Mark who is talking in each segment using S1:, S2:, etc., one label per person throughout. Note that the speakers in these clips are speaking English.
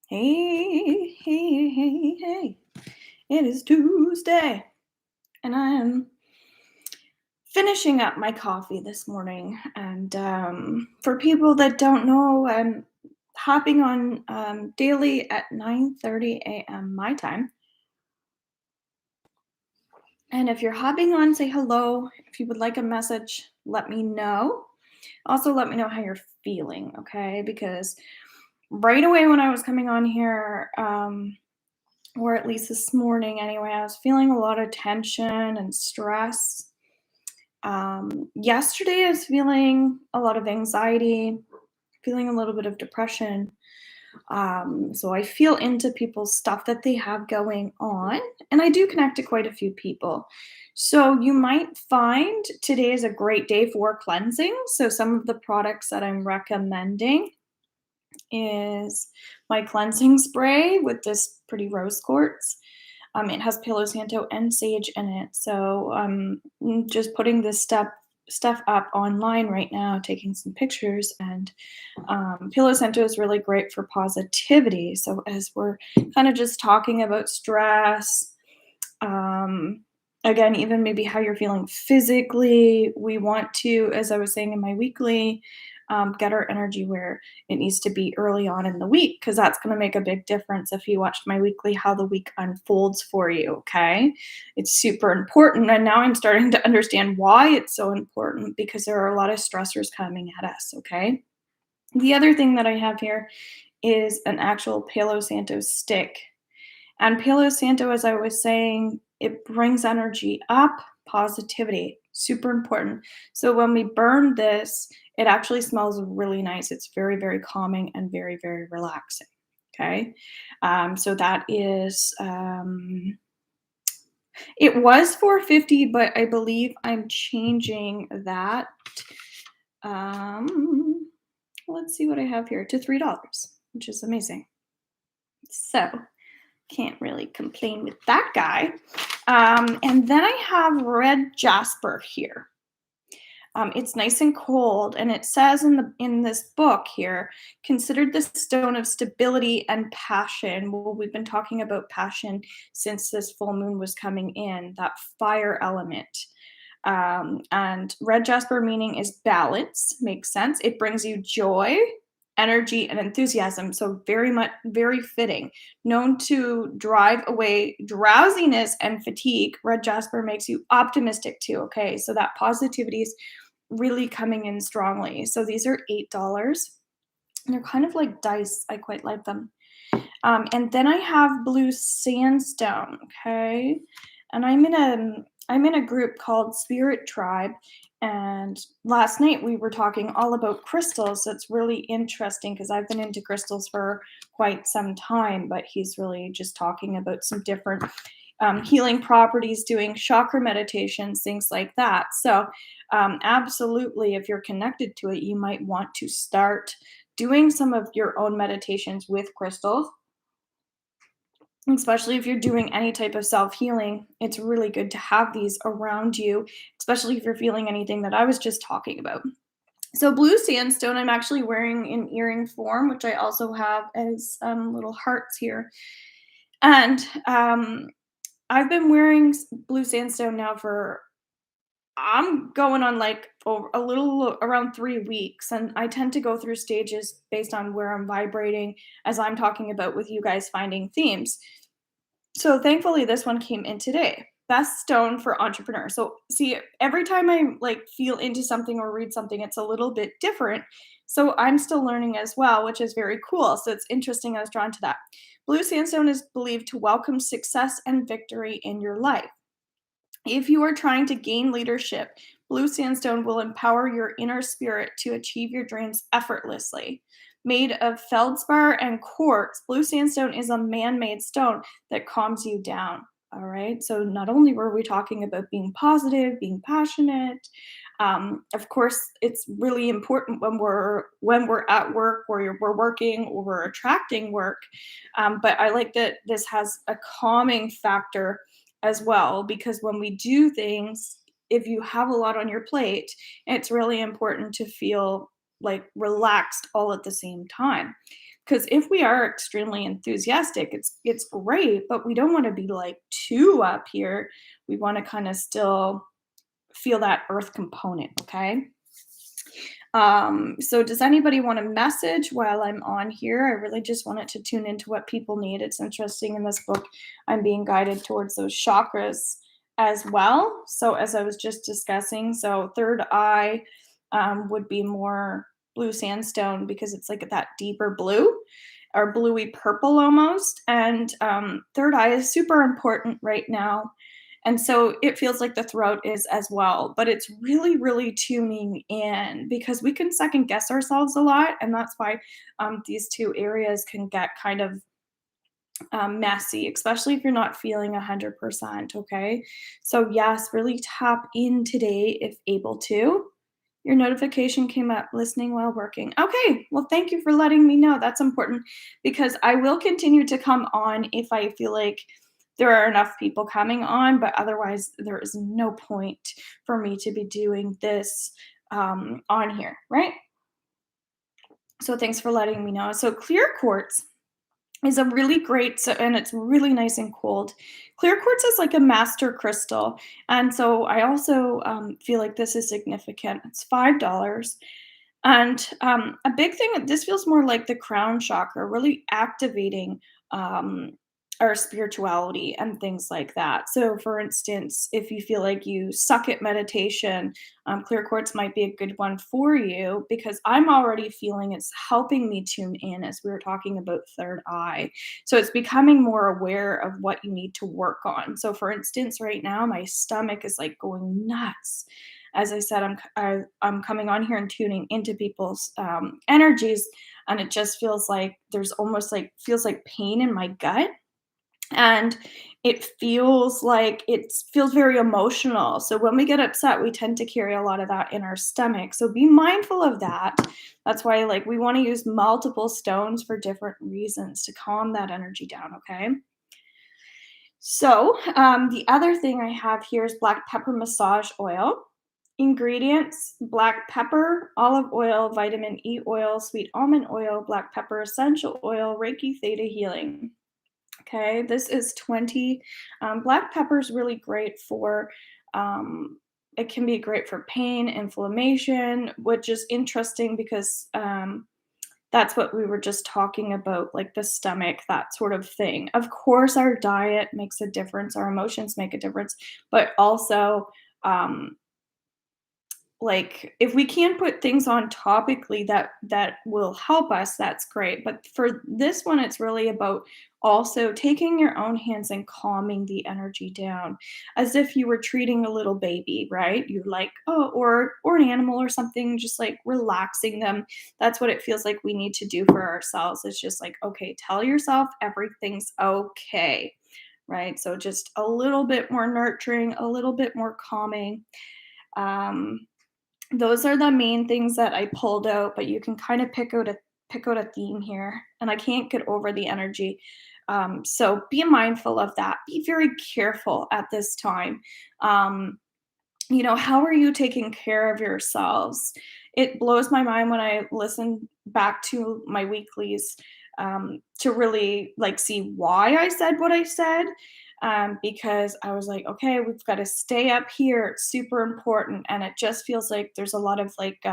S1: Hey, hey, hey, hey. It is Tuesday, and I am finishing up my coffee this morning. And for people that don't know, I'm hopping on daily at 9:30 a.m. my time. And if you're hopping on, say hello. If you would like a message, let me know. Also, let me know how you're feeling, okay? Because right away when I was coming on here, or at least this morning anyway, I was feeling a lot of tension and stress. Yesterday, I was feeling a lot of anxiety, feeling a little bit of depression. So I feel into people's stuff that they have going on, and I do connect to quite a few people. So you might find today is a great day for cleansing. So some of the products that I'm recommending is my cleansing spray with this pretty rose quartz. It has Palo Santo and sage in it. So just putting this stuff up online right now, taking some pictures, and Palo Santo is really great for positivity. So as we're kind of just talking about stress, um, again, even maybe how you're feeling physically, we want to, as I was saying in my weekly, get our energy where it needs to be early on in the week because that's going to make a big difference if you watched my weekly how the week unfolds for you. Okay, it's super important, and now I'm starting to understand why it's so important because there are a lot of stressors coming at us. Okay, the other thing that I have here is an actual Palo Santo stick. And Palo Santo, as I was saying, it brings energy up, positivity, super important. So when we burn this, it actually smells really nice. It's very, very calming and very, very relaxing. Okay. So that is, it was 450, but I believe I'm changing that. Um, let's see what I have here to $3, which is amazing. So can't really complain with that guy. And then I have red jasper here. It's nice and cold, and it says in this book here, considered the stone of stability and passion. Well, we've been talking about passion since this full moon was coming in, that fire element. And red jasper meaning is balance, makes sense. It brings you joy, energy, and enthusiasm. So very much, very fitting. Known to drive away drowsiness and fatigue, red jasper makes you optimistic too. Okay, so that positivity is really coming in strongly. So these are $8. And they're kind of like dice. I quite like them. And then I have blue sandstone. Okay, and I'm in a group called Spirit Tribe. And last night we were talking all about crystals. So it's really interesting because I've been into crystals for quite some time, but he's really just talking about some different healing properties, doing chakra meditations, things like that. So, absolutely, if you're connected to it, you might want to start doing some of your own meditations with crystals, especially if you're doing any type of self healing. It's really good to have these around you, especially if you're feeling anything that I was just talking about. So, blue sandstone, I'm actually wearing in earring form, which I also have as little hearts here. And I've been wearing blue sandstone now for I'm going on like over a little around 3 weeks, and I tend to go through stages based on where I'm vibrating, as I'm talking about with you guys finding themes. So thankfully, this one came in today. Best stone for entrepreneurs. So see, every time I like feel into something or read something, it's a little bit different. So I'm still learning as well, which is very cool. So it's interesting. I was drawn to that. Blue sandstone is believed to welcome success and victory in your life. If you are trying to gain leadership, blue sandstone will empower your inner spirit to achieve your dreams effortlessly. Made of feldspar and quartz, blue sandstone is a man made stone that calms you down. All right. So, not only were we talking about being positive, being passionate, of course, it's really important when we're at work, or we're working, or we're attracting work. But I like that this has a calming factor as well, because when we do things, if you have a lot on your plate, it's really important to feel like relaxed all at the same time. Because if we are extremely enthusiastic, it's great, but we don't want to be like too up here. We want to kind of still feel that earth component, okay? So does anybody want a message while I'm on here? I really just wanted to tune into what people need. It's interesting in this book, I'm being guided towards those chakras as well. So as I was just discussing, so third eye would be more blue sandstone because it's like that deeper blue or bluey purple almost. And third eye is super important right now, and so it feels like the throat is as well, but it's really, really tuning in because we can second guess ourselves a lot. And that's why these two areas can get kind of messy, especially if you're not feeling 100%. Okay. So, yes, really tap in today if able to. Your notification came up listening while working. Okay. Well, thank you for letting me know. That's important because I will continue to come on if I feel like there are enough people coming on, but otherwise, there is no point for me to be doing this on here, right? So, thanks for letting me know. So, clear quartz is a really great, so and it's really nice and cold. Clear quartz is like a master crystal, and so I also feel like this is significant. It's $5, and a big thing. This feels more like the crown chakra, really activating um, our spirituality and things like that. So, for instance, if you feel like you suck at meditation, clear quartz might be a good one for you because I'm already feeling it's helping me tune in as we were talking about third eye. So it's becoming more aware of what you need to work on. So for instance, right now my stomach is like going nuts. As I said, I'm coming on here and tuning into people's energies, and it just feels like there's almost like feels like pain in my gut, and it feels very emotional. So when we get upset, we tend to carry a lot of that in our stomach. So be mindful of that. That's why like we want to use multiple stones for different reasons to calm that energy down, okay? So the other thing I have here is black pepper massage oil. Ingredients: black pepper, olive oil, vitamin E oil, sweet almond oil, black pepper essential oil, Reiki theta healing. Okay, this is 20. Black pepper is really great for, it can be great for pain, inflammation, which is interesting because that's what we were just talking about, like the stomach, that sort of thing. Of course, our diet makes a difference, our emotions make a difference, but also, um, like if we can put things on topically that will help us, that's great, but for this one it's really about also taking your own hands and calming the energy down as if you were treating a little baby, right? You're like, oh, or an animal or something, just like relaxing them. That's what it feels like we need to do for ourselves. It's just like, okay, tell yourself everything's okay, right? So just a little bit more nurturing, a little bit more calming. um those are the main things that I pulled out, but you can kind of pick out a theme here, and I can't get over the energy. So be mindful of that. Be very careful at this time. Um, how are you taking care of yourselves? It blows my mind when I listen back to my weeklies, to really like see why I said what I said. Because I was like, okay, we've got to stay up here. It's super important. And it just feels like there's a lot of like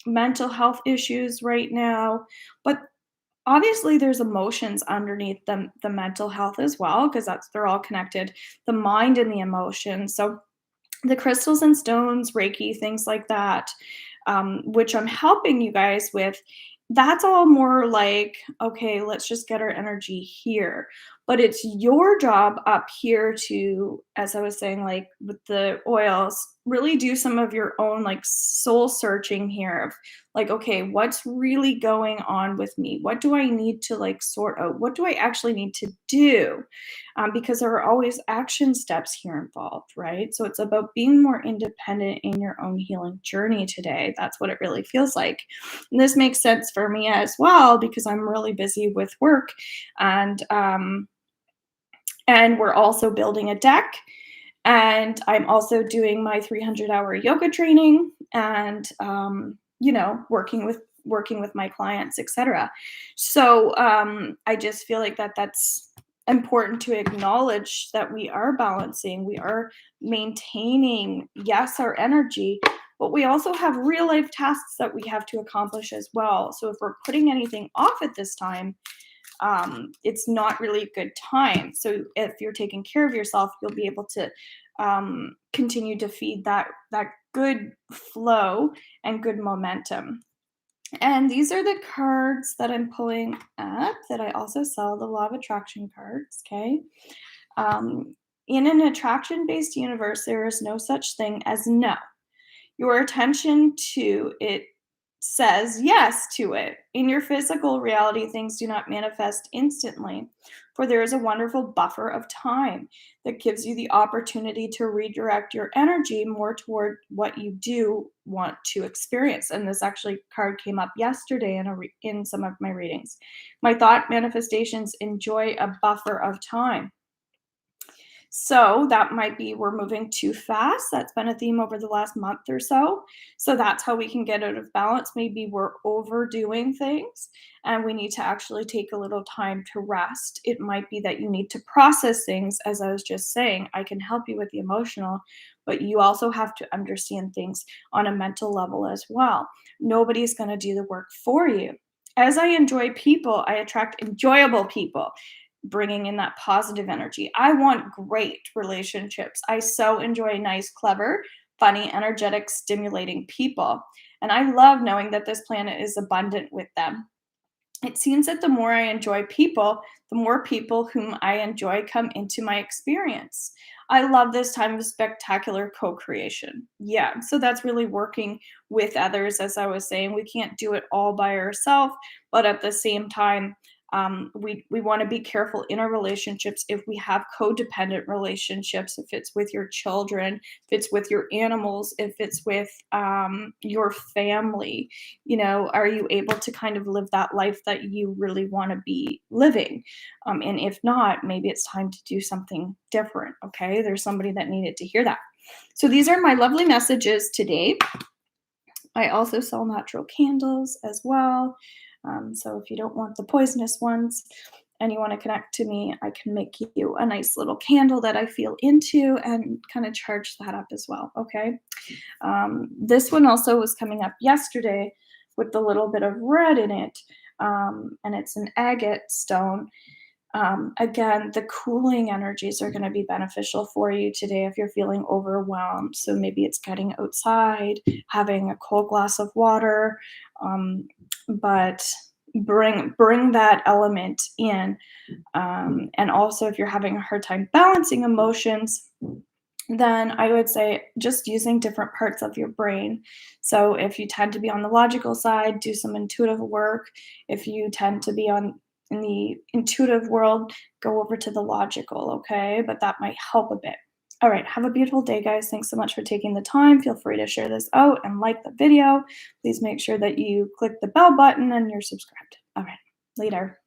S1: mental health issues right now. But obviously there's emotions underneath the mental health as well, because they're all connected, the mind and the emotions. So the crystals and stones, Reiki, things like that, which I'm helping you guys with, that's all more like, okay, let's just get our energy here. But it's your job up here to, as I was saying, like with the oils, really do some of your own like soul searching here of like, okay, what's really going on with me? What do I need to like sort out? What do I actually need to do? Because there are always action steps here involved, right? So it's about being more independent in your own healing journey today. That's what it really feels like. And this makes sense for me as well because I'm really busy with work, and and we're also building a deck, and I'm also doing my 300-hour yoga training, and working with working with my clients, etc. So I just feel like that's important to acknowledge that we are balancing, we are maintaining, yes, our energy, but we also have real life tasks that we have to accomplish as well. So if we're putting anything off at this time, it's not really a good time. So if you're taking care of yourself, you'll be able to continue to feed that good flow and good momentum. And these are the cards that I'm pulling up that I also sell, the Law of Attraction cards. Okay. Um, in an attraction based universe, there is no such thing as no. Your attention to it says yes to it. In your physical reality, things do not manifest instantly, for there is a wonderful buffer of time that gives you the opportunity to redirect your energy more toward what you do want to experience. And this actually card came up yesterday in some of my readings. My thought manifestations enjoy a buffer of time. So that might be we're moving too fast. That's been a theme over the last month or so. So that's how we can get out of balance. Maybe we're overdoing things and we need to actually take a little time to rest. It might be that you need to process things. As I was just saying, I can help you with the emotional, but you also have to understand things on a mental level as well. Nobody's going to do the work for you. As I enjoy people, I attract enjoyable people, bringing in that positive energy. I want great relationships. I so enjoy nice, clever, funny, energetic, stimulating people. And I love knowing that this planet is abundant with them. It seems that the more I enjoy people, the more people whom I enjoy come into my experience. I love this time of spectacular co creation. Yeah, so that's really working with others. As I was saying, we can't do it all by ourselves, but at the same time, we want to be careful in our relationships if we have codependent relationships, if it's with your children, if it's with your animals, if it's with your family. Are you able to kind of live that life that you really want to be living? And if not, maybe it's time to do something different. Okay, there's somebody that needed to hear that. So these are my lovely messages today. I also sell natural candles as well. So if you don't want the poisonous ones and you want to connect to me, I can make you a nice little candle that I feel into and kind of charge that up as well. Okay. This one also was coming up yesterday with the little bit of red in it. And it's an agate stone. Again, the cooling energies are going to be beneficial for you today if you're feeling overwhelmed. So maybe it's getting outside, having a cold glass of water, but bring that element in. And also, if you're having a hard time balancing emotions, then I would say just using different parts of your brain. So if you tend to be on the logical side, do some intuitive work. If you tend to be on in the intuitive world, go over to the logical, okay? But that might help a bit. All right, have a beautiful day, guys. Thanks so much for taking the time. Feel free to share this out and like the video. Please make sure that you click the bell button and you're subscribed. All right, later.